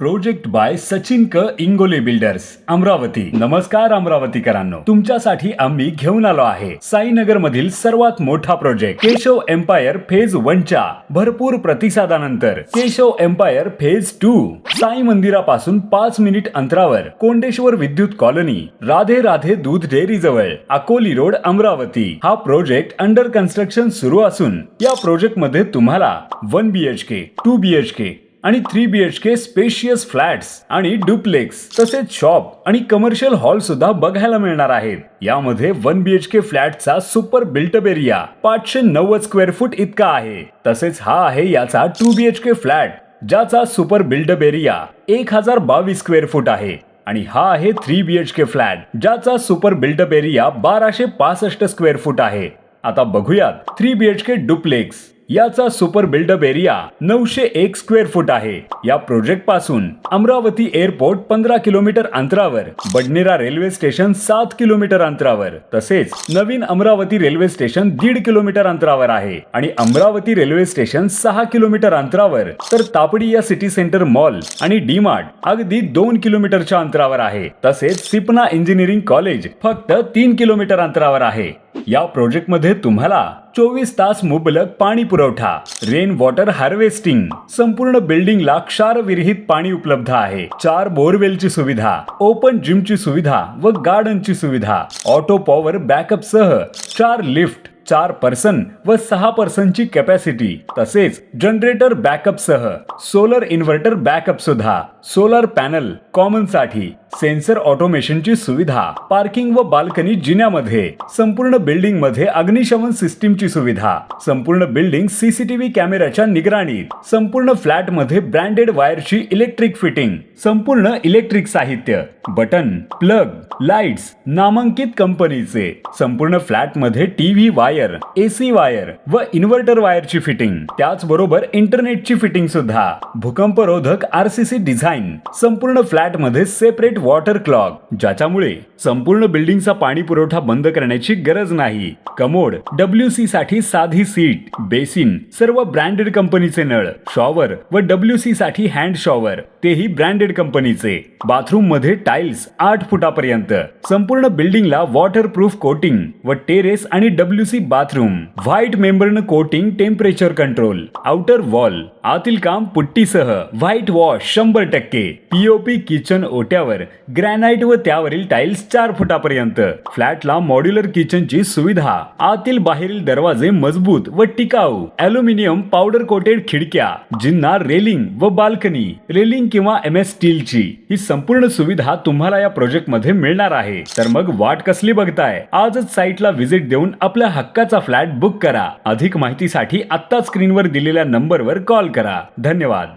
Project by Sachin क Ingole builders Amravati. नमस्कार अमरावतीकरांनो, तुमच्यासाठी आम्ही घेऊन आलो आहे साईनगर मधील सर्वात मोठा प्रोजेक्ट केशव एम्पायर फेज 1 च्या भरपूर प्रतिसादानंतर केशव एम्पायर फेज 2 साई मंदिरापासून 5 मिनिट अंतरावर कोंडेश्वर विद्युत कॉलनी, राधे राधे दूध डेअरी जवळ, अकोली रोड, अमरावती। हा प्रोजेक्ट अंडर कन्स्ट्रक्शन सुरू असून या प्रोजेक्ट मध्ये तुम्हाला 1 BHK, 2 BHK आणि 3 BHK स्पेशियस फ्लॅट्स आणि डुप्लेक्स तसेच शॉप आणि कमर्शियल हॉल सुद्धा बघायला मिळणार आहेत। यामध्ये 1 BHK फ्लॅटचा super built up area 590 square foot इतका आहे। तसेच हा आहे याचा 2 BHK फ्लॅट ज्याचा super built up area 1022 square foot आहे आणि हा आहे 3 BHK फ्लॅट ज्याचा super built up area 1265 square foot आहे। आता बघूयात 3 BHK डुप्लेक्स याचा super build up area 901 square foot आहे। या प्रोजेक्ट पासून अमरावती एअरपोर्ट 15 किलोमीटर अंतरावर, बडनेरा रेल्वे स्टेशन 7 किलोमीटर अंतरावर, तसेच नवीन अमरावती रेल्वे स्टेशन 1.5 किलोमीटर अंतरावर आहे आणि अमरावती रेल्वे स्टेशन 6 किलोमीटर अंतरावर, तर तापडी या सिटी सेंटर मॉल आणि डी मार्ट अगदी 2 किलोमीटरच्या अंतरावर आहे। तसेच सिपना इंजिनिअरिंग कॉलेज फक्त 3 किलोमीटर अंतरावर आहे। या प्रोजेक्ट मध्ये तुम्हाला 24 तास मुबलक पाणी पुरवठा, रेन वॉटर हार्वेस्टिंग, संपूर्ण बिल्डिंगला क्षार विरहित पाणी उपलब्ध आहे, 4 बोरवेलची सुविधा, ओपन जिमची सुविधा व गार्डनची सुविधा, ऑटो पॉवर बॅकअप सह 4 लिफ्ट, 4 पर्सन व 6 पर्सनची कॅपॅसिटी, तसेच जनरेटर बॅकअप सह सोलर इन्व्हर्टर बॅकअप सुद्धा, सोलर पॅनल कॉमन साठी, सेन्सर ऑटोमेशनची सुविधा, पार्किंग व बाल्कनी जिन्यामध्ये, संपूर्ण बिल्डिंग मध्ये अग्निशमन सिस्टीमची सुविधा, संपूर्ण बिल्डिंग सीसीटीव्ही कॅमेऱ्याच्या निगराणीत, संपूर्ण फ्लॅट मध्ये ब्रँडेड वायरची इलेक्ट्रिक फिटिंग, संपूर्ण इलेक्ट्रिक साहित्य, बटन, प्लग, लाईट्स नामांकित कंपनीचे, संपूर्ण फ्लॅट मध्ये टीव्ही वायर, AC वायर व इन्व्हर्टर वायरची फिटिंग, त्याचबरोबर इंटरनेटची फिटिंग सुद्धा, भूकंपरोधक RCC डिझाइन, संपूर्ण फ्लॅट मध्ये सेपरेट वॉटर क्लॉक ज्याच्यामुळे संपूर्ण बिल्डिंगचा पाणी पुरवठा बंद करण्याची गरज नाही, कमोड, WC साठी साधी सीट, बेसिन सर्व ब्रँडेड कंपनीचे नळ, शॉवर व WC साठी हँड शॉवर तेही ब्रँडेड कंपनीचे, बाथरूम मध्ये टाइल्स 8 फुटापर्यंत, संपूर्ण बिल्डिंगला वॉटरप्रूफ कोटिंग व टेरेस आणि WC bathroom, white membrane coating, temperature control, outer wall, आतील काम पुट्टीसह, व्हाईट वॉश 100%, POP किचन ओट्यावर, ग्रॅनाइट व त्यावरील टाइल्स 4 फुटापर्यंत, फ्लॅटला मॉड्युलर किचनची सुविधा, आतील बाहेरील दरवाजे मजबूत व टिकाऊ, ॲल्युमिनियम पावडर कोटेड खिडक्या, जिन्ना रेलिंग व बाल्कनी, रेलिंग किंवा MS स्टीलची ही संपूर्ण सुविधा तुम्हाला या प्रोजेक्ट मध्ये मिळणार आहे। तर मग वाट कसली बघताय, आजच साइटला व्हिजिट देऊन आपल्या हक्काचा फ्लॅट बुक करा। अधिक माहितीसाठी आत्ता स्क्रीनवर दिलेल्या नंबरवर कॉल करा। धन्यवाद।